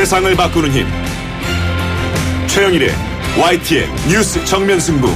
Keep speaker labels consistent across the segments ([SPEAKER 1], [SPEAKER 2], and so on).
[SPEAKER 1] 세상을 바꾸는 힘. 최영일의 YTN 뉴스 정면 승부.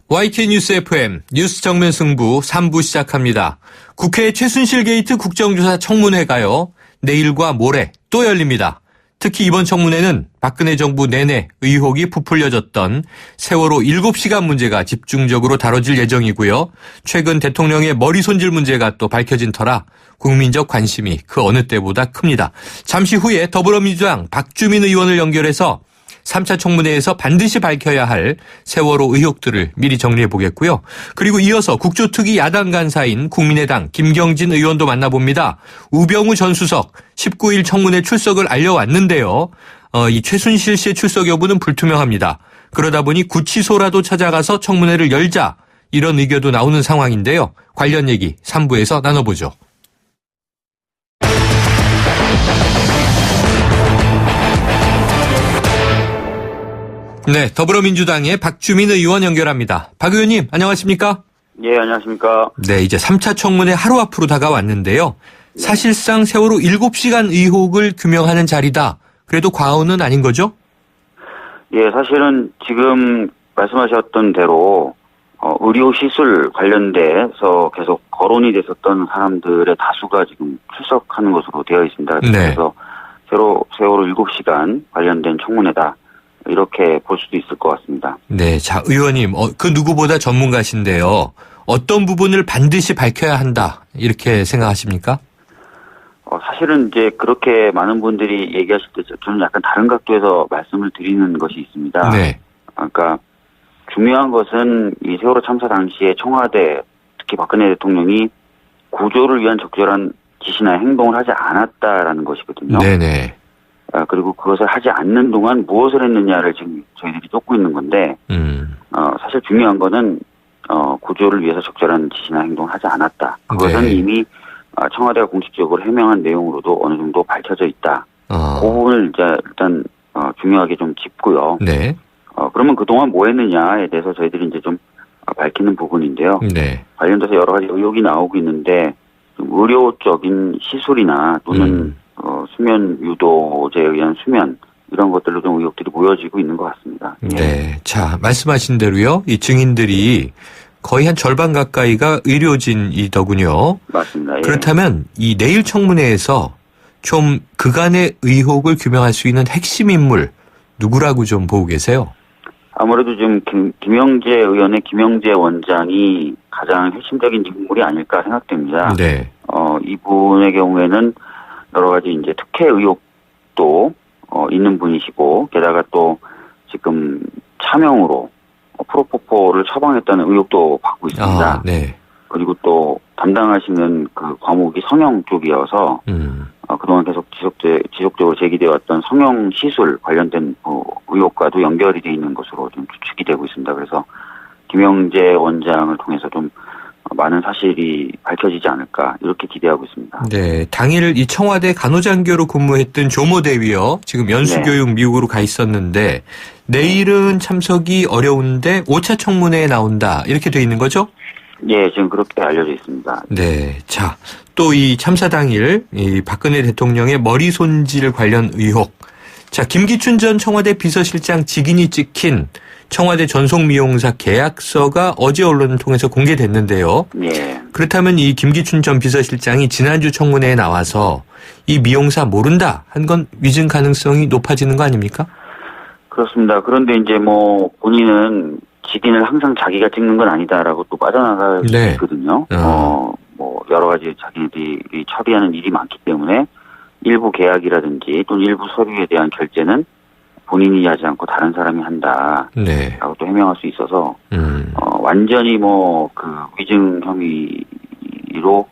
[SPEAKER 2] YTN 뉴스 FM 뉴스 정면 승부 3부 시작합니다. 국회 최순실 게이트 국정조사 청문회가요. 내일과 모레 또 열립니다. 특히 이번 청문회는 박근혜 정부 내내 의혹이 부풀려졌던 세월호 7시간 문제가 집중적으로 다뤄질 예정이고요. 최근 대통령의 머리 손질 문제가 또 밝혀진 터라 국민적 관심이 그 어느 때보다 큽니다. 잠시 후에 더불어민주당 박주민 의원을 연결해서 3차 청문회에서 반드시 밝혀야 할 세월호 의혹들을 미리 정리해 보겠고요. 그리고 이어서 국조특위 야당 간사인 국민의당 김경진 의원도 만나봅니다. 우병우 전 수석 19일 청문회 출석을 알려왔는데요. 이 최순실 씨의 출석 여부는 불투명합니다. 그러다 보니 구치소라도 찾아가서 청문회를 열자 이런 의견도 나오는 상황인데요. 관련 얘기 3부에서 나눠보죠. 네, 더불어민주당의 박주민 의원 연결합니다. 박 의원님, 안녕하십니까?
[SPEAKER 3] 예, 안녕하십니까?
[SPEAKER 2] 네, 이제 3차 청문회 하루 앞으로 다가왔는데요. 사실상 세월호 7시간 의혹을 규명하는 자리다. 그래도 과언은 아닌 거죠?
[SPEAKER 3] 예, 사실은 지금 말씀하셨던 대로 의료시술 관련돼서 계속 거론이 됐었던 사람들의 다수가 지금 출석하는 것으로 되어 있습니다.
[SPEAKER 2] 네.
[SPEAKER 3] 그래서 세월호 7시간 관련된 청문회다. 이렇게 볼 수도 있을 것 같습니다.
[SPEAKER 2] 네, 자, 의원님, 그 누구보다 전문가신데요. 어떤 부분을 반드시 밝혀야 한다, 이렇게 생각하십니까?
[SPEAKER 3] 사실은 이제 그렇게 많은 분들이 얘기하실 때 저는 약간 다른 각도에서 말씀을 드리는 것이 있습니다.
[SPEAKER 2] 네.
[SPEAKER 3] 그러니까 중요한 것은 이 세월호 참사 당시에 청와대, 특히 박근혜 대통령이 구조를 위한 적절한 지시나 행동을 하지 않았다라는 것이거든요.
[SPEAKER 2] 네네.
[SPEAKER 3] 그리고 그것을 하지 않는 동안 무엇을 했느냐를 지금 저희들이 쫓고 있는 건데, 사실 중요한 거는, 구조를 위해서 적절한 지시나 행동을 하지 않았다. 그것은
[SPEAKER 2] 네.
[SPEAKER 3] 이미 청와대가 공식적으로 해명한 내용으로도 어느 정도 밝혀져 있다. 그 부분을 이제 일단, 중요하게 좀 짚고요.
[SPEAKER 2] 네.
[SPEAKER 3] 그러면 그동안 뭐 했느냐에 대해서 저희들이 이제 좀 밝히는 부분인데요.
[SPEAKER 2] 네.
[SPEAKER 3] 관련돼서 여러 가지 의혹이 나오고 있는데, 좀 의료적인 시술이나 또는 수면 유도제에 의한 수면 이런 것들로 좀 의혹들이 모여지고 있는 것 같습니다.
[SPEAKER 2] 네. 자, 말씀하신 대로요. 이 증인들이 거의 한 절반 가까이가 의료진이더군요.
[SPEAKER 3] 맞습니다. 예.
[SPEAKER 2] 그렇다면 이 내일 청문회에서 좀 그간의 의혹을 규명할 수 있는 핵심 인물 누구라고 좀 보고 계세요?
[SPEAKER 3] 아무래도 지금 김영재 의원의 김영재 원장이 가장 핵심적인 인물이 아닐까 생각됩니다.
[SPEAKER 2] 네.
[SPEAKER 3] 이분의 경우에는 여러 가지 이제 특혜 의혹도 있는 분이시고, 게다가 또 지금 차명으로 프로포폴을 처방했다는 의혹도 받고 있습니다.
[SPEAKER 2] 네.
[SPEAKER 3] 그리고 또 담당하시는 그 과목이 성형 쪽이어서 그동안 계속 지속적으로 제기되어 왔던 성형 시술 관련된 의혹과도 연결이 되어 있는 것으로 좀 추측이 되고 있습니다. 그래서 김영재 원장을 통해서 좀 많은 사실이 밝혀지지 않을까 이렇게 기대하고 있습니다.
[SPEAKER 2] 네, 당일 이 청와대 간호장교로 근무했던 조모 대위요. 지금 연수교육
[SPEAKER 3] 네.
[SPEAKER 2] 미국으로 가 있었는데 내일은 참석이 어려운데 5차 청문회에 나온다 이렇게 돼 있는 거죠?
[SPEAKER 3] 예, 지금 그렇게 알려져 있습니다.
[SPEAKER 2] 네, 자, 또 이 참사 당일 이 박근혜 대통령의 머리 손질 관련 의혹. 자, 김기춘 전 청와대 비서실장 직인이 찍힌 청와대 전속미용사 계약서가 어제 언론을 통해서 공개됐는데요.
[SPEAKER 3] 예.
[SPEAKER 2] 그렇다면 이 김기춘 전 비서실장이 지난주 청문회에 나와서 이 미용사 모른다 한 건 위증 가능성이 높아지는 거 아닙니까?
[SPEAKER 3] 그렇습니다. 그런데 이제 뭐 본인은 직인을 항상 자기가 찍는 건 아니다라고 또 빠져나갈 수
[SPEAKER 2] 네.
[SPEAKER 3] 있거든요. 뭐 여러 가지 자기들이 처리하는 일이 많기 때문에 일부 계약이라든지 또는 일부 서류에 대한 결제는 본인이 하지 않고 다른 사람이 한다.
[SPEAKER 2] 네.
[SPEAKER 3] 라고 또 해명할 수 있어서, 완전히 뭐, 위증 혐의로,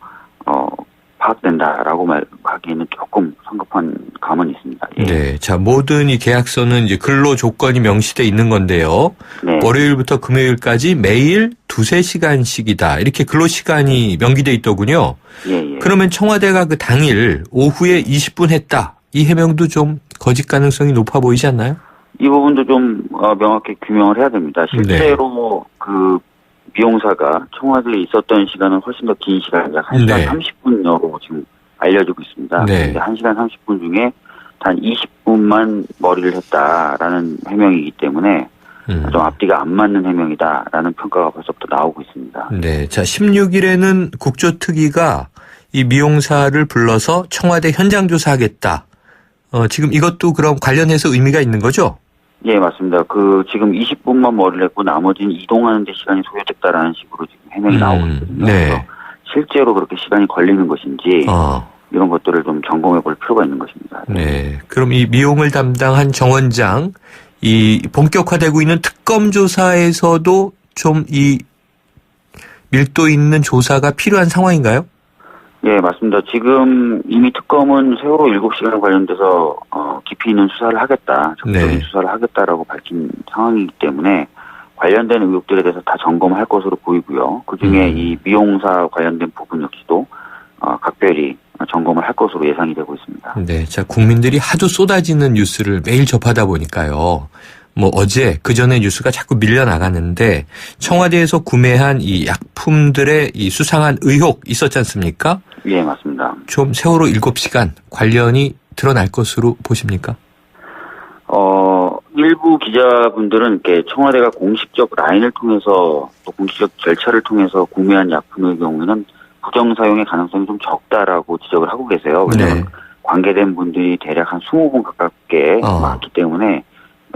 [SPEAKER 3] 파악된다라고 말하기에는 조금 성급한 감은 있습니다. 예.
[SPEAKER 2] 네. 자, 모든 이 계약서는 이제 근로 조건이 명시돼 있는 건데요.
[SPEAKER 3] 네.
[SPEAKER 2] 월요일부터 금요일까지 매일 2-3시간씩이다. 이렇게 근로 시간이 명기돼 있더군요.
[SPEAKER 3] 예.
[SPEAKER 2] 그러면 청와대가 그 당일 오후에 20분 했다. 이 해명도 좀 거짓 가능성이 높아 보이지 않나요?
[SPEAKER 3] 이 부분도 좀 명확히 규명을 해야 됩니다. 실제로 미용사가 청와대에 있었던 시간은 훨씬 더 긴 시간, 약 1시간
[SPEAKER 2] 네.
[SPEAKER 3] 30분여로 지금 알려지고 있습니다.
[SPEAKER 2] 네.
[SPEAKER 3] 그런데 1시간 30분 중에 단 20분만 머리를 했다라는 해명이기 때문에 좀 앞뒤가 안 맞는 해명이다라는 평가가 벌써부터 나오고 있습니다.
[SPEAKER 2] 네. 자, 16일에는 국조특위가 이 미용사를 불러서 청와대 현장 조사하겠다. 지금 이것도 그럼 관련해서 의미가 있는 거죠?
[SPEAKER 3] 예, 맞습니다. 지금 20분만 머리를 했고 나머지는 이동하는 데 시간이 소요됐다라는 식으로 지금 해명이 나오고 있거든요.
[SPEAKER 2] 네.
[SPEAKER 3] 그래서 실제로 그렇게 시간이 걸리는 것인지 이런 것들을 좀 점검해 볼 필요가 있는 것입니다.
[SPEAKER 2] 네. 그럼 이 미용을 담당한 정원장, 이 본격화되고 있는 특검 조사에서도 좀 이 밀도 있는 조사가 필요한 상황인가요?
[SPEAKER 3] 예, 맞습니다. 지금 이미 특검은 세월호 7시간 관련돼서 깊이 있는 수사를 하겠다, 적극적인
[SPEAKER 2] 네.
[SPEAKER 3] 수사를 하겠다라고 밝힌 상황이기 때문에 관련된 의혹들에 대해서 다 점검할 것으로 보이고요. 그중에 이 미용사 관련된 부분 역시도 각별히 점검을 할 것으로 예상이 되고 있습니다.
[SPEAKER 2] 네. 자, 국민들이 하도 쏟아지는 뉴스를 매일 접하다 보니까요. 뭐 어제 그전에 뉴스가 자꾸 밀려나가는데 청와대에서 구매한 이 약품들의 이 수상한 의혹 있었지 않습니까?
[SPEAKER 3] 예, 맞습니다.
[SPEAKER 2] 좀 세월호 7시간 관련이 드러날 것으로 보십니까?
[SPEAKER 3] 일부 기자분들은 이렇게 청와대가 공식적 라인을 통해서 또 공식적 절차를 통해서 구매한 약품의 경우에는 부정 사용의 가능성이 좀 적다라고 지적을 하고 계세요. 왜냐하면
[SPEAKER 2] 네.
[SPEAKER 3] 관계된 분들이 대략 한 20분 가깝게 많기 때문에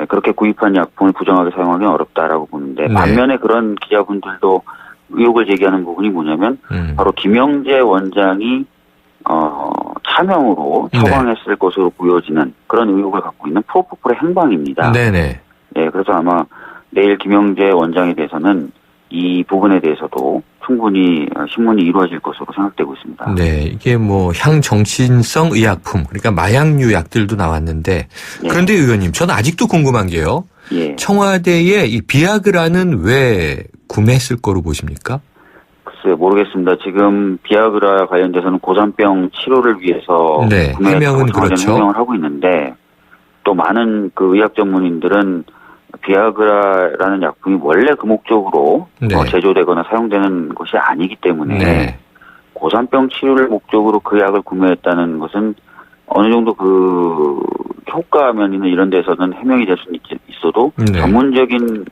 [SPEAKER 3] 그렇게 구입한 약품을 부정하게 사용하기는 어렵다라고 보는데
[SPEAKER 2] 네.
[SPEAKER 3] 반면에 그런 기자분들도 의혹을 제기하는 부분이 뭐냐면 바로 김영재 원장이 차명으로 처방했을 것으로 보여지는 그런 의혹을 갖고 있는 프로포폴의 행방입니다.
[SPEAKER 2] 네네.
[SPEAKER 3] 예, 그래서 아마 내일 김영재 원장에 대해서는 이 부분에 대해서도 충분히 신문이 이루어질 것으로 생각되고 있습니다.
[SPEAKER 2] 네, 이게 뭐 향정신성 의약품, 그러니까 마약류 약들도 나왔는데 그런데 의원님, 저는 아직도 궁금한 게요.
[SPEAKER 3] 예.
[SPEAKER 2] 청와대에 이 비아그라는 왜 구매했을 거로 보십니까?
[SPEAKER 3] 글쎄요, 모르겠습니다. 지금 비아그라 관련돼서는 고산병 치료를 위해서
[SPEAKER 2] 네, 해명은 그렇죠.
[SPEAKER 3] 해명을 하고 있는데 또 많은 그 의학 전문인들은 비아그라라는 약품이 원래 그 목적으로 제조되거나 사용되는 것이 아니기 때문에 고산병 치료를 목적으로 그 약을 구매했다는 것은 어느 정도 그 효과면이나 이런 데서는 해명이 될 수는 있어도 전문적인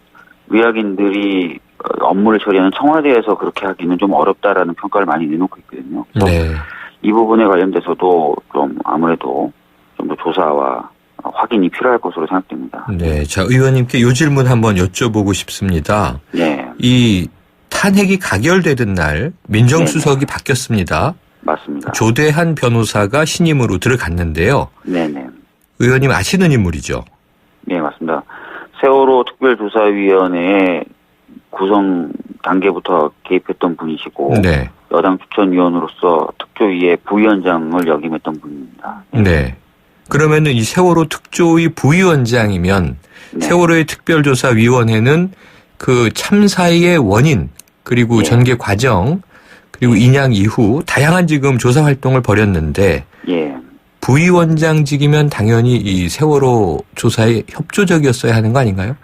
[SPEAKER 3] 의학인들이 업무를 처리하는 청와대에서 그렇게 하기는 좀 어렵다라는 평가를 많이 내놓고 있거든요. 그래서 이 부분에 관련돼서도 좀 아무래도 좀 더 조사와 확인이 필요할 것으로 생각됩니다.
[SPEAKER 2] 네, 자 의원님께 이 질문 한번 여쭤보고 싶습니다.
[SPEAKER 3] 네.
[SPEAKER 2] 이 탄핵이 가결되던 날 민정수석이 바뀌었습니다.
[SPEAKER 3] 맞습니다.
[SPEAKER 2] 조대한 변호사가 신임으로 들어갔는데요.
[SPEAKER 3] 네네.
[SPEAKER 2] 의원님 아시는 인물이죠?
[SPEAKER 3] 네, 맞습니다. 세월호 특별조사위원회의 구성 단계부터 개입했던 분이시고 여당 추천위원으로서 특조위의 부위원장을 역임했던 분입니다.
[SPEAKER 2] 네. 그러면은 이 세월호 특조위 부위원장이면 세월호의 특별조사위원회는 그 참사의 원인 그리고 전개 과정 그리고 인양 이후 다양한 지금 조사 활동을 벌였는데 부위원장직이면 당연히 이 세월호 조사에 협조적이었어야 하는 거 아닌가요?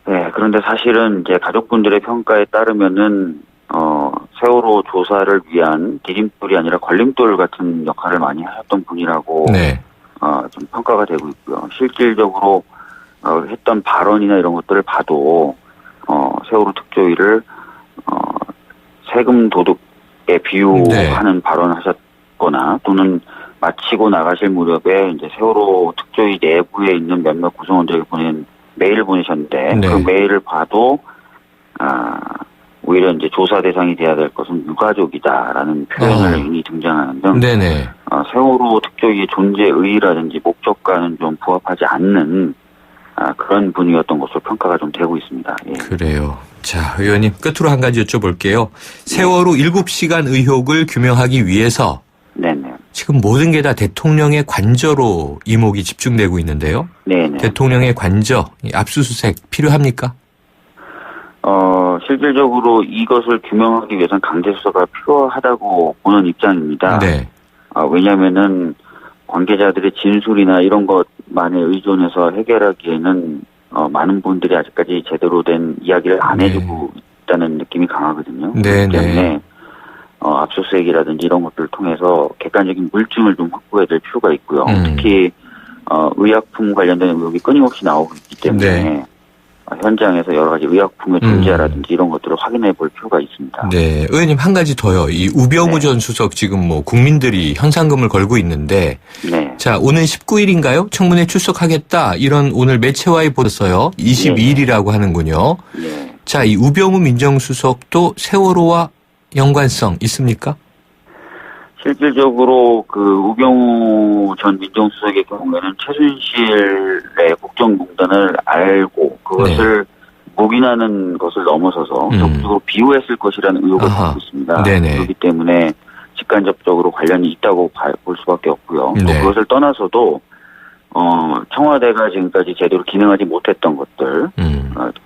[SPEAKER 3] 네, 그런데 사실은 이제 가족분들의 평가에 따르면은 세월호 조사를 위한 디딤돌이 아니라 걸림돌 같은 역할을 많이 하셨던 분이라고 좀 평가가 되고 있고요. 실질적으로 했던 발언이나 이런 것들을 봐도 세월호 특조위를 세금 도둑에 비유하는 발언을 하셨거나 또는 마치고 나가실 무렵에 이제 세월호 특조위 내부에 있는 몇몇 구성원들에게 보낸 메일을 보내셨는데 그 메일을 봐도 오히려 이제 조사 대상이 돼야 될 것은 유가족이다라는 표현을 이미 등장하는 등 세월호 특조위의 존재 의의라든지 목적과는 좀 부합하지 않는 그런 분위기였던 것으로 평가가 좀 되고 있습니다. 예.
[SPEAKER 2] 그래요. 자, 의원님 끝으로 한 가지 여쭤볼게요. 세월호 7시간 의혹을 규명하기 위해서 지금 모든 게 다 대통령의 관저로 이목이 집중되고 있는데요. 대통령의 관저, 압수수색 필요합니까?
[SPEAKER 3] 실질적으로 이것을 규명하기 위해서는 강제 수사가 필요하다고 보는 입장입니다. 왜냐하면은 관계자들의 진술이나 이런 것만에 의존해서 해결하기에는 많은 분들이 아직까지 제대로 된 이야기를 안 해주고 있다는 느낌이 강하거든요.
[SPEAKER 2] 네네.
[SPEAKER 3] 그렇기 때문에 압수수색이라든지 이런 것들을 통해서 객관적인 물증을 좀 확보해야 될 필요가 있고요. 특히 의약품 관련된 의혹이 끊임없이 나오고 있기 때문에
[SPEAKER 2] 네.
[SPEAKER 3] 현장에서 여러 가지 의약품의 존재라든지 이런 것들을 확인해 볼 필요가 있습니다.
[SPEAKER 2] 네. 의원님 한 가지 더요. 이 우병우 전 수석 지금 뭐 국민들이 현상금을 걸고 있는데
[SPEAKER 3] 네.
[SPEAKER 2] 자, 오는 19일인가요? 청문회 출석하겠다. 이런 오늘 매체와에 보셨어요. 22일이라고 하는군요.
[SPEAKER 3] 네.
[SPEAKER 2] 자, 이 우병우 민정수석도 세월호와 연관성 있습니까?
[SPEAKER 3] 실질적으로 그 우병우 전 민정수석의 경우에는 최순실의 국정농단을 알고 그것을 묵인하는 것을 넘어서서 적극적으로 비호했을 것이라는 의혹을 갖고 있습니다.
[SPEAKER 2] 네네.
[SPEAKER 3] 그렇기 때문에 직간접적으로 관련이 있다고 볼 수밖에 없고요. 또
[SPEAKER 2] 네.
[SPEAKER 3] 그것을 떠나서도 청와대가 지금까지 제대로 기능하지 못했던 것들,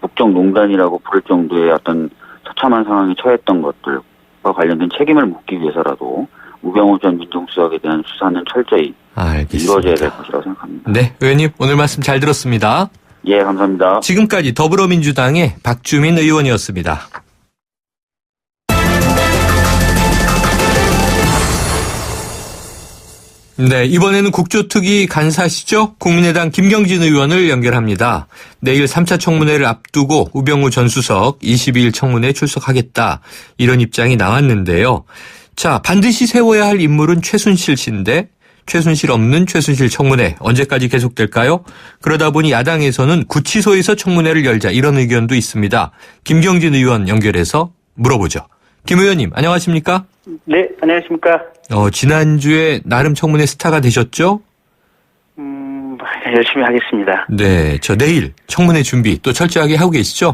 [SPEAKER 3] 국정농단이라고 부를 정도의 어떤 처참한 상황에 처했던 것들과 관련된 책임을 묻기 위해서라도 우병우 전 민정수석에 대한 수사는 철저히
[SPEAKER 2] 알겠습니다.
[SPEAKER 3] 이루어져야 될 것이라고 생각합니다.
[SPEAKER 2] 네, 의원님 오늘 말씀 잘 들었습니다.
[SPEAKER 3] 예, 감사합니다.
[SPEAKER 2] 지금까지 더불어민주당의 박주민 의원이었습니다. 네, 이번에는 국조특위 간사시죠? 국민의당 김경진 의원을 연결합니다. 내일 3차 청문회를 앞두고 우병우 전 수석 22일 청문회에 출석하겠다. 이런 입장이 나왔는데요. 자, 반드시 세워야 할 인물은 최순실 씨인데 최순실 없는 최순실 청문회 언제까지 계속될까요? 그러다 보니 야당에서는 구치소에서 청문회를 열자 이런 의견도 있습니다. 김경진 의원 연결해서 물어보죠. 김 의원님 안녕하십니까?
[SPEAKER 4] 네, 안녕하십니까?
[SPEAKER 2] 지난주에 나름 청문회 스타가 되셨죠?
[SPEAKER 4] 열심히 하겠습니다.
[SPEAKER 2] 네, 저 내일 청문회 준비 또 철저하게 하고 계시죠?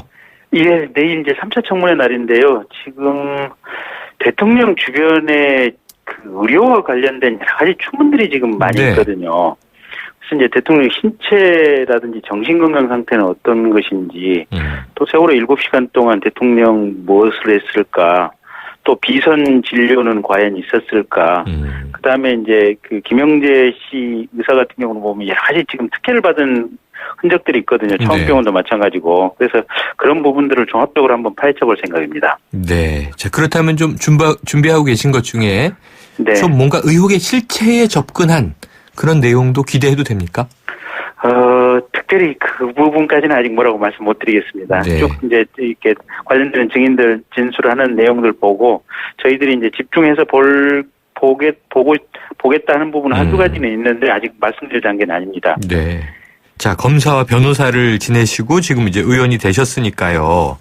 [SPEAKER 4] 예, 내일 이제 3차 청문회 날인데요. 지금 대통령 주변에 그 의료와 관련된 여러 가지 추문들이 지금 많이
[SPEAKER 2] 네.
[SPEAKER 4] 있거든요. 그래서 이제 대통령 신체라든지 정신건강 상태는 어떤 것인지, 또 세월호 7시간 동안 대통령 무엇을 했을까, 또 비선 진료는 과연 있었을까, 그 다음에 이제 그 김영재 씨 의사 같은 경우는 보면 여러 가지 지금 특혜를 받은 흔적들이 있거든요. 청원병원도 마찬가지고. 그래서 그런 부분들을 종합적으로 한번 파헤쳐 볼 생각입니다.
[SPEAKER 2] 네. 자, 그렇다면 좀 준비하고 계신 것 중에
[SPEAKER 4] 네.
[SPEAKER 2] 좀 뭔가 의혹의 실체에 접근한 그런 내용도 기대해도 됩니까?
[SPEAKER 4] 특별히 그 부분까지는 아직 뭐라고 말씀 못 드리겠습니다.
[SPEAKER 2] 네.
[SPEAKER 4] 쭉 이제 이렇게 관련되는 증인들 진술하는 내용들 보고 저희들이 이제 집중해서 보겠다 하는 부분은 한두 가지는 있는데 아직 말씀드릴 단계는 아닙니다.
[SPEAKER 2] 네. 자, 검사와 변호사를 지내시고 지금 이제 의원이 되셨으니까요.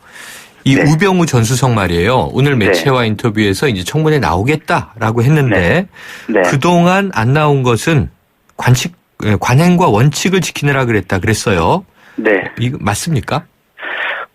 [SPEAKER 2] 이
[SPEAKER 4] 네.
[SPEAKER 2] 우병우 전 수석 말이에요. 오늘 매체와 인터뷰에서 이제 청문회 나오겠다라고 했는데
[SPEAKER 4] 네.
[SPEAKER 2] 그동안 안 나온 것은 관행과 원칙을 지키느라 그랬어요.
[SPEAKER 4] 네.
[SPEAKER 2] 이거 맞습니까?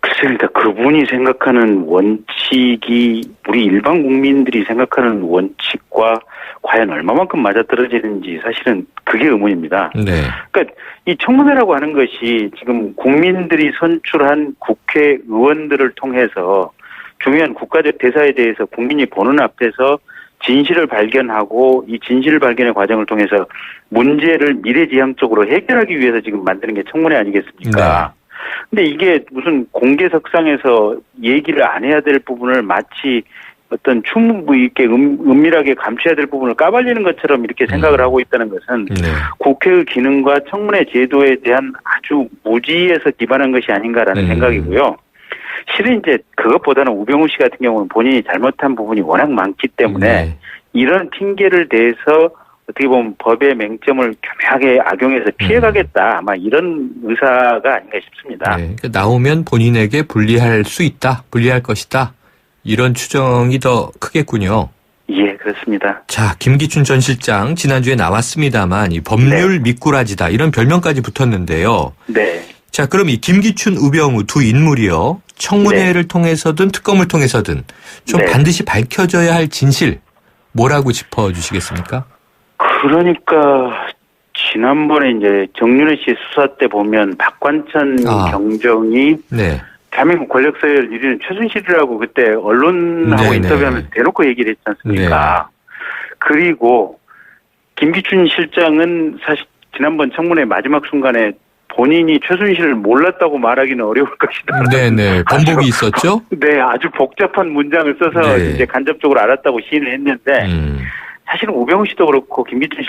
[SPEAKER 4] 글쎄입니다. 그분이 생각하는 원칙이 우리 일반 국민들이 생각하는 원칙과 과연 얼마만큼 맞아떨어지는지 사실은 그게 의문입니다.
[SPEAKER 2] 네.
[SPEAKER 4] 그러니까 이 청문회라고 하는 것이 지금 국민들이 선출한 국회의원들을 통해서 중요한 국가적 대사에 대해서 국민이 보는 앞에서 진실을 발견하고 이 진실 발견의 과정을 통해서 문제를 미래지향적으로 해결하기 위해서 지금 만드는 게 청문회 아니겠습니까?
[SPEAKER 2] 네.
[SPEAKER 4] 근데 이게 무슨 공개석상에서 얘기를 안 해야 될 부분을 마치 어떤 이렇게 은밀하게 감춰야 될 부분을 까발리는 것처럼 이렇게 생각을 하고 있다는 것은
[SPEAKER 2] 네.
[SPEAKER 4] 국회의 기능과 청문회 제도에 대한 아주 무지에서 기반한 것이 아닌가라는 생각이고요. 실은 이제 그것보다는 우병우 씨 같은 경우는 본인이 잘못한 부분이 워낙 많기 때문에 이런 핑계를 대서 어떻게 보면 법의 맹점을 교묘하게 악용해서 피해가겠다. 아마 이런 의사가 아닌가 싶습니다.
[SPEAKER 2] 네. 그러니까 나오면 본인에게 불리할 것이다. 이런 추정이 더 크겠군요.
[SPEAKER 4] 예, 그렇습니다.
[SPEAKER 2] 자, 김기춘 전 실장 지난주에 나왔습니다만 이 법률 미꾸라지다 이런 별명까지 붙었는데요.
[SPEAKER 4] 네.
[SPEAKER 2] 자, 그럼 이 김기춘, 우병우 두 인물이요. 청문회를 통해서든 특검을 통해서든 좀 반드시 밝혀져야 할 진실 뭐라고 짚어주시겠습니까?
[SPEAKER 4] 그러니까 지난번에 이제 정윤회 씨 수사 때 보면 박관천 경정이 대한민국 권력 서열 1위는 최순실이라고 그때 언론하고 인터뷰하면서 대놓고 얘기를 했지 않습니까? 그리고 김기춘 실장은 사실 지난번 청문회 마지막 순간에 본인이 최순실을 몰랐다고 말하기는 어려울 것이다.
[SPEAKER 2] 네네. 번복이 있었죠?
[SPEAKER 4] 네, 아주 복잡한 문장을 써서
[SPEAKER 2] 네.
[SPEAKER 4] 이제 간접적으로 알았다고 시인을 했는데 사실은 우병우 씨도 그렇고 김기춘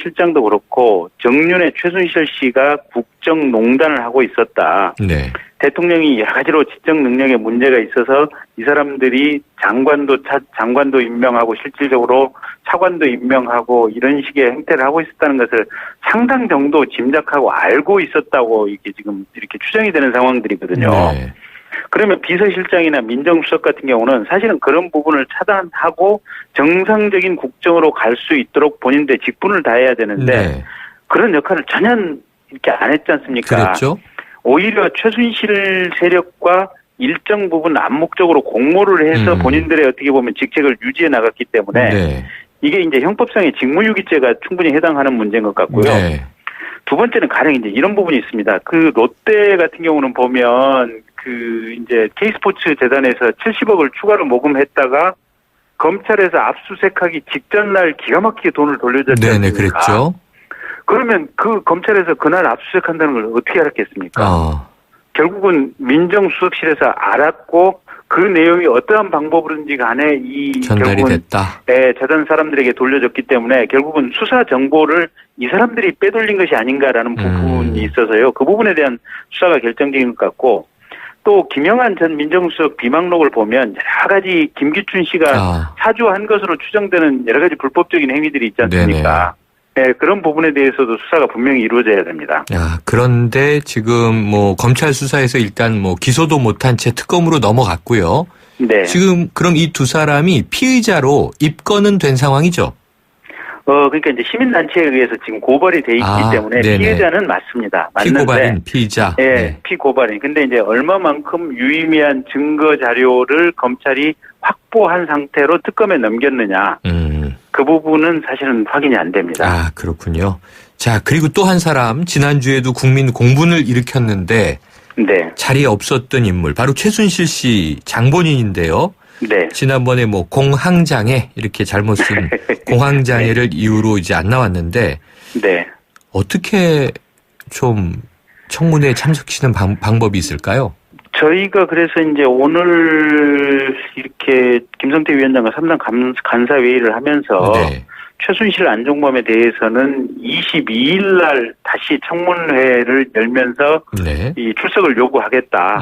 [SPEAKER 4] 실장도 그렇고 정윤회 최순실 씨가 국정농단을 하고 있었다.
[SPEAKER 2] 네.
[SPEAKER 4] 대통령이 여러 가지로 지적 능력에 문제가 있어서 이 사람들이 장관도 임명하고 실질적으로 차관도 임명하고 이런 식의 행태를 하고 있었다는 것을 상당 정도 짐작하고 알고 있었다고 이게 지금 이렇게 추정이 되는 상황들이거든요.
[SPEAKER 2] 네.
[SPEAKER 4] 그러면 비서실장이나 민정수석 같은 경우는 사실은 그런 부분을 차단하고 정상적인 국정으로 갈 수 있도록 본인들의 직분을 다해야 되는데
[SPEAKER 2] 네.
[SPEAKER 4] 그런 역할을 전혀 이렇게 안 했지 않습니까?
[SPEAKER 2] 그랬죠.
[SPEAKER 4] 오히려 최순실 세력과 일정 부분 암묵적으로 공모를 해서 본인들의 어떻게 보면 직책을 유지해 나갔기 때문에
[SPEAKER 2] 네.
[SPEAKER 4] 이게 이제 형법상의 직무유기죄가 충분히 해당하는 문제인 것 같고요.
[SPEAKER 2] 네.
[SPEAKER 4] 두 번째는 가령 이제 이런 부분이 있습니다. 그 롯데 같은 경우는 보면 그 이제 K스포츠 재단에서 70억을 추가로 모금했다가 검찰에서 압수수색하기 직전 날 기가 막히게 돈을 돌려줬지
[SPEAKER 2] 네네,
[SPEAKER 4] 않습니까?
[SPEAKER 2] 그랬죠.
[SPEAKER 4] 그러면 그 검찰에서 그날 압수수색한다는 걸 어떻게 알았겠습니까? 결국은 민정수석실에서 알았고 그 내용이 어떠한 방법으로든지 간에 이
[SPEAKER 2] 전달이
[SPEAKER 4] 결국은
[SPEAKER 2] 됐다.
[SPEAKER 4] 재단 사람들에게 돌려줬기 때문에 결국은 수사 정보를 이 사람들이 빼돌린 것이 아닌가라는 부분이 있어서요. 그 부분에 대한 수사가 결정적인 것 같고 또 김영한 전 민정수석 비망록을 보면 여러 가지 김기춘 씨가 사주한 것으로 추정되는 여러 가지 불법적인 행위들이 있지 않습니까? 네, 그런 부분에 대해서도 수사가 분명히 이루어져야 됩니다.
[SPEAKER 2] 그런데 지금 뭐 검찰 수사에서 일단 뭐 기소도 못한 채 특검으로 넘어갔고요.
[SPEAKER 4] 네.
[SPEAKER 2] 지금 그럼 이 두 사람이 피의자로 입건은 된 상황이죠?
[SPEAKER 4] 그러니까 이제 시민단체에 의해서 지금 고발이 돼 있기 때문에
[SPEAKER 2] 네네.
[SPEAKER 4] 피해자는 맞습니다. 맞는데.
[SPEAKER 2] 피고발인 피의자.
[SPEAKER 4] 네, 피고발인. 근데 이제 얼마만큼 유의미한 증거 자료를 검찰이 확보한 상태로 특검에 넘겼느냐. 그 부분은 사실은 확인이 안 됩니다.
[SPEAKER 2] 그렇군요. 자, 그리고 또 한 사람 지난주에도 국민 공분을 일으켰는데
[SPEAKER 4] 네.
[SPEAKER 2] 자리에 없었던 인물 바로 최순실 씨 장본인인데요.
[SPEAKER 4] 네.
[SPEAKER 2] 지난번에 뭐 공황장애 이렇게 잘못 쓴 공황장애를 이유로 이제 안 나왔는데
[SPEAKER 4] 네.
[SPEAKER 2] 어떻게 좀 청문회에 참석시키는 방법이 있을까요?
[SPEAKER 4] 저희가 그래서 이제 오늘 이렇게 김성태 위원장과 3당 간사회의를 하면서 최순실 안종범에 대해서는 22일 날 다시 청문회를 열면서 이 출석을 요구하겠다.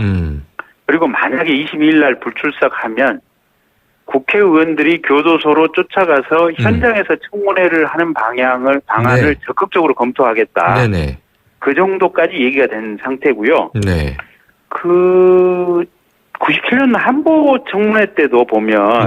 [SPEAKER 4] 그리고 만약에 22일 날 불출석하면 국회의원들이 교도소로 쫓아가서 현장에서 청문회를 하는 방안을 적극적으로 검토하겠다.
[SPEAKER 2] 네네.
[SPEAKER 4] 그 정도까지 얘기가 된 상태고요.
[SPEAKER 2] 네.
[SPEAKER 4] 그 97년 한보 청문회 때도 보면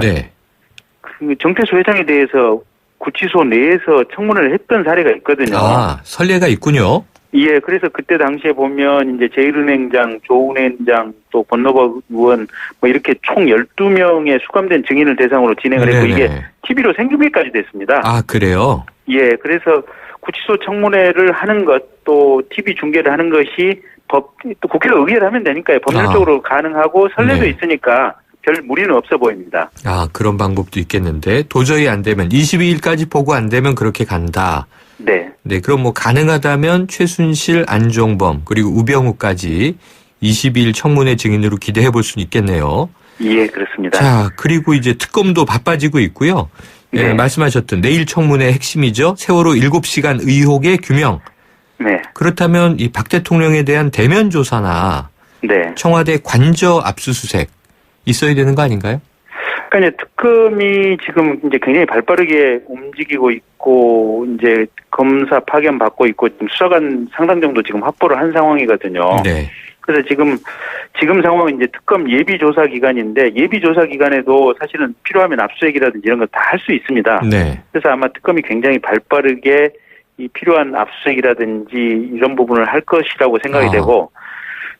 [SPEAKER 4] 그 정태수 회장에 대해서 구치소 내에서 청문회를 했던 사례가 있거든요.
[SPEAKER 2] 선례가 있군요.
[SPEAKER 4] 예, 그래서 그때 당시에 보면 이제 제1은행장, 조은행장, 또 권노박 의원 뭐 이렇게 총 12명의 수감된 증인을 대상으로 진행을 했고 이게 TV로 생중계까지 됐습니다.
[SPEAKER 2] 그래요?
[SPEAKER 4] 예, 그래서 구치소 청문회를 하는 것, 또 TV 중계를 하는 것이 또 국회가 의결을 하면 되니까요. 법률적으로 가능하고 선례도 있으니까 별 무리는 없어 보입니다.
[SPEAKER 2] 그런 방법도 있겠는데 도저히 안 되면 22일까지 보고 안 되면 그렇게 간다.
[SPEAKER 4] 네.
[SPEAKER 2] 네, 그럼 뭐 가능하다면 최순실, 안종범 그리고 우병우까지 22일 청문회 증인으로 기대해 볼 수는 있겠네요.
[SPEAKER 4] 예, 그렇습니다.
[SPEAKER 2] 자, 그리고 이제 특검도 바빠지고 있고요. 네. 말씀하셨던 내일 청문회 핵심이죠. 세월호 7시간 의혹의 규명.
[SPEAKER 4] 네.
[SPEAKER 2] 그렇다면 이 박 대통령에 대한 대면 조사나 청와대 관저 압수수색 있어야 되는 거 아닌가요?
[SPEAKER 4] 그러니까 이제 특검이 지금 이제 굉장히 발빠르게 움직이고 있고 이제 검사 파견 받고 있고 지금 수사관 상당 정도 지금 확보를 한 상황이거든요.
[SPEAKER 2] 네.
[SPEAKER 4] 그래서 지금 상황은 이제 특검 예비 조사 기간인데 예비 조사 기간에도 사실은 필요하면 압수수색이라든지 이런 거 다 할 수 있습니다.
[SPEAKER 2] 네.
[SPEAKER 4] 그래서 아마 특검이 굉장히 발빠르게 이 필요한 압수수색이라든지 이런 부분을 할 것이라고 생각이 되고.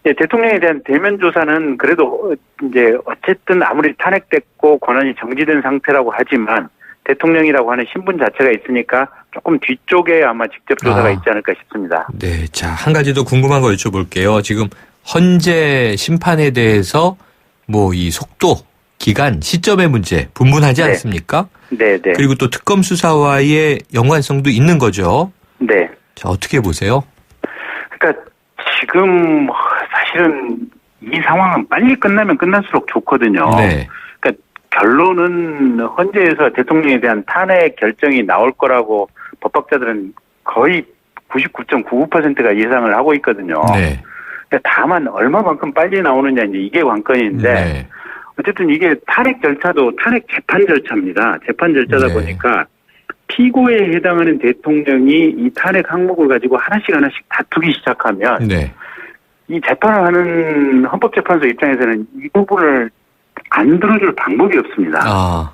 [SPEAKER 4] 대통령에 대한 대면 조사는 그래도 이제 어쨌든 아무리 탄핵됐고 권한이 정지된 상태라고 하지만 대통령이라고 하는 신분 자체가 있으니까 조금 뒤쪽에 아마 직접 조사가 있지 않을까 싶습니다.
[SPEAKER 2] 네, 자, 한 가지 더 궁금한 거 여쭤볼게요. 지금 헌재 심판에 대해서 뭐 이 속도, 기간, 시점의 문제 분분하지 않습니까?
[SPEAKER 4] 네.
[SPEAKER 2] 그리고 또 특검 수사와의 연관성도 있는 거죠.
[SPEAKER 4] 네.
[SPEAKER 2] 자, 어떻게 보세요?
[SPEAKER 4] 그러니까 지금 사실은 이 상황은 빨리 끝나면 끝날수록 좋거든요.
[SPEAKER 2] 네.
[SPEAKER 4] 그러니까 결론은 헌재에서 대통령에 대한 탄핵 결정이 나올 거라고 법학자들은 거의 99.99%가 예상을 하고 있거든요.
[SPEAKER 2] 네.
[SPEAKER 4] 다만 얼마만큼 빨리 나오느냐 이제 이게 관건인데
[SPEAKER 2] 네.
[SPEAKER 4] 어쨌든 이게 탄핵 절차도 탄핵 재판 절차입니다. 재판 절차다
[SPEAKER 2] 네.
[SPEAKER 4] 보니까 피고에 해당하는 대통령이 이 탄핵 항목을 가지고 하나씩 다투기 시작하면
[SPEAKER 2] 네.
[SPEAKER 4] 이 재판을 하는 헌법재판소 입장에서는 이 부분을 안 들어줄 방법이 없습니다.
[SPEAKER 2] 아.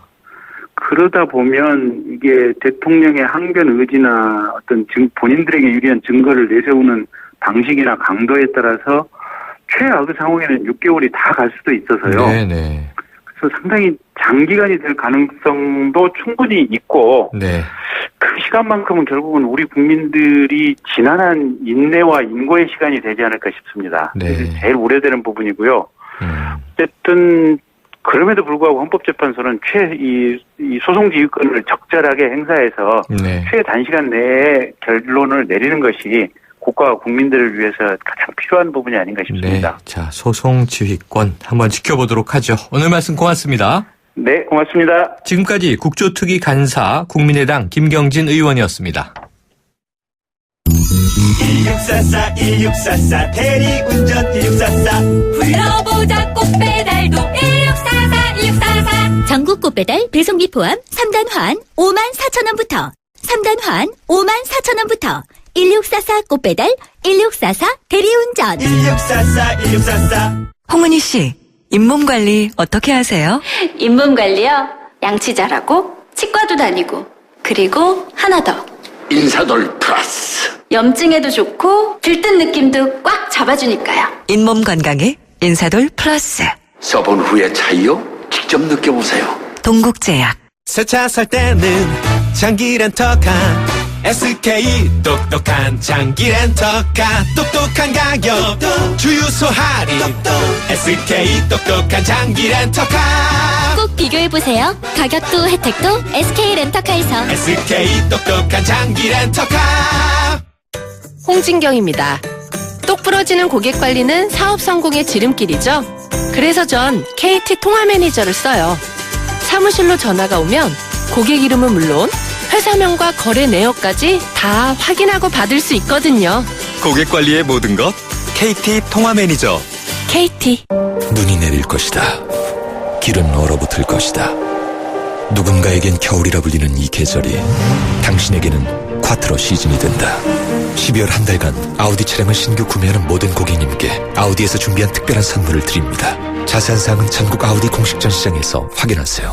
[SPEAKER 4] 그러다 보면 이게 대통령의 항변 의지나 어떤 본인들에게 유리한 증거를 내세우는 방식이나 강도에 따라서 최악의 상황에는 6개월이 다 갈 수도 있어서요.
[SPEAKER 2] 네네.
[SPEAKER 4] 그래서 상당히 장기간이 될 가능성도 충분히 있고
[SPEAKER 2] 네.
[SPEAKER 4] 그 시간만큼은 결국은 우리 국민들이 지난한 인내와 인고의 시간이 되지 않을까 싶습니다.
[SPEAKER 2] 네.
[SPEAKER 4] 그게 제일 우려되는 부분이고요. 어쨌든 그럼에도 불구하고 헌법재판소는 이 소송지휘권을 적절하게 행사해서
[SPEAKER 2] 네.
[SPEAKER 4] 최단시간 내에 결론을 내리는 것이 국가와 국민들을 위해서 가장 필요한 부분이 아닌가 싶습니다.
[SPEAKER 2] 네. 자, 소송 지휘권 한번 지켜보도록 하죠. 오늘 말씀 고맙습니다.
[SPEAKER 4] 네, 고맙습니다.
[SPEAKER 2] 지금까지 국조특위 간사 국민의당 김경진 의원이었습니다.
[SPEAKER 5] 1644 대리운전 1644
[SPEAKER 6] 불러보자 꽃배달도 1644 전국 꽃배달 배송비 포함 3단 환 54,000원부터 3단 환 54,000원부터 1644 꽃배달 1644 대리운전
[SPEAKER 5] 1644
[SPEAKER 7] 홍은희 씨, 잇몸 관리 어떻게 하세요?
[SPEAKER 8] 잇몸 관리요? 양치 잘하고 치과도 다니고 그리고 하나 더
[SPEAKER 9] 인사돌 플러스
[SPEAKER 8] 염증에도 좋고 들뜬 느낌도 꽉 잡아주니까요.
[SPEAKER 7] 잇몸 건강에 인사돌 플러스.
[SPEAKER 9] 써본 후의 차이요? 직접 느껴보세요.
[SPEAKER 7] 동국제약.
[SPEAKER 5] 새 차 살 때는 장기 렌터카 SK 똑똑한 장기 렌터카 똑똑한 가격 주유소 할인 SK 똑똑한 장기 렌터카
[SPEAKER 6] 꼭 비교해보세요. 가격도 혜택도 SK 렌터카에서.
[SPEAKER 5] SK 똑똑한 장기 렌터카
[SPEAKER 10] 홍진경입니다. 똑 부러지는 고객 관리는 사업 성공의 지름길이죠. 그래서 전 KT 통화 매니저를 써요. 사무실로 전화가 오면 고객 이름은 물론 회사명과 거래 내역까지 다 확인하고 받을 수 있거든요.
[SPEAKER 11] 고객 관리의 모든 것 KT 통화 매니저.
[SPEAKER 10] KT.
[SPEAKER 12] 눈이 내릴 것이다. 길은 얼어붙을 것이다. 누군가에겐 겨울이라 불리는 이 계절이 당신에게는 콰트로 시즌이 된다. 12월 한 달간 아우디 차량을 신규 구매하는 모든 고객님께 아우디에서 준비한 특별한 선물을 드립니다. 자세한 사항은 전국 아우디 공식 전시장에서 확인하세요.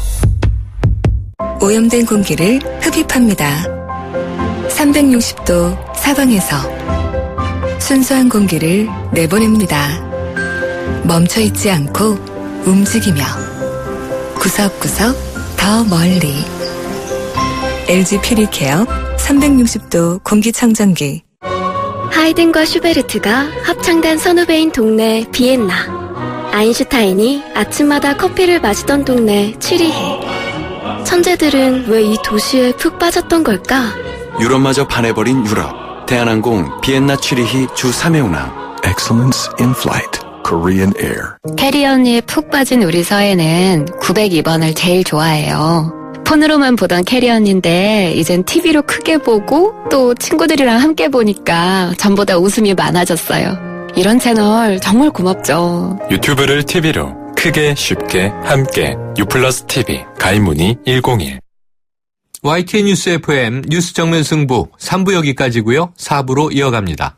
[SPEAKER 7] 오염된 공기를 흡입합니다. 360도 사방에서 순수한 공기를 내보냅니다. 멈춰있지 않고 움직이며 구석구석 더 멀리. LG 퓨리케어 360도 공기청정기.
[SPEAKER 8] 하이든과 슈베르트가 합창단 선후배인 동네 비엔나. 아인슈타인이 아침마다 커피를 마시던 동네 취리히. 천재들은 왜 이 도시에 푹 빠졌던 걸까?
[SPEAKER 11] 유럽마저 반해버린 유럽. 대한항공 비엔나 취리히 주 3회 운항.
[SPEAKER 12] Excellence in Flight, Korean Air.
[SPEAKER 10] 캐리언이 푹 빠진 우리 서해는 902번을 제일 좋아해요. 폰으로만 보던 캐리언인데 이젠 TV로 크게 보고 또 친구들이랑 함께 보니까 전보다 웃음이 많아졌어요. 이런 채널 정말 고맙죠.
[SPEAKER 11] 유튜브를 TV로 크게 쉽게 함께 U+ TV 가입 문의 101.
[SPEAKER 2] YTN 뉴스 FM 뉴스 정면 승부 3부 여기까지고요. 4부로 이어갑니다.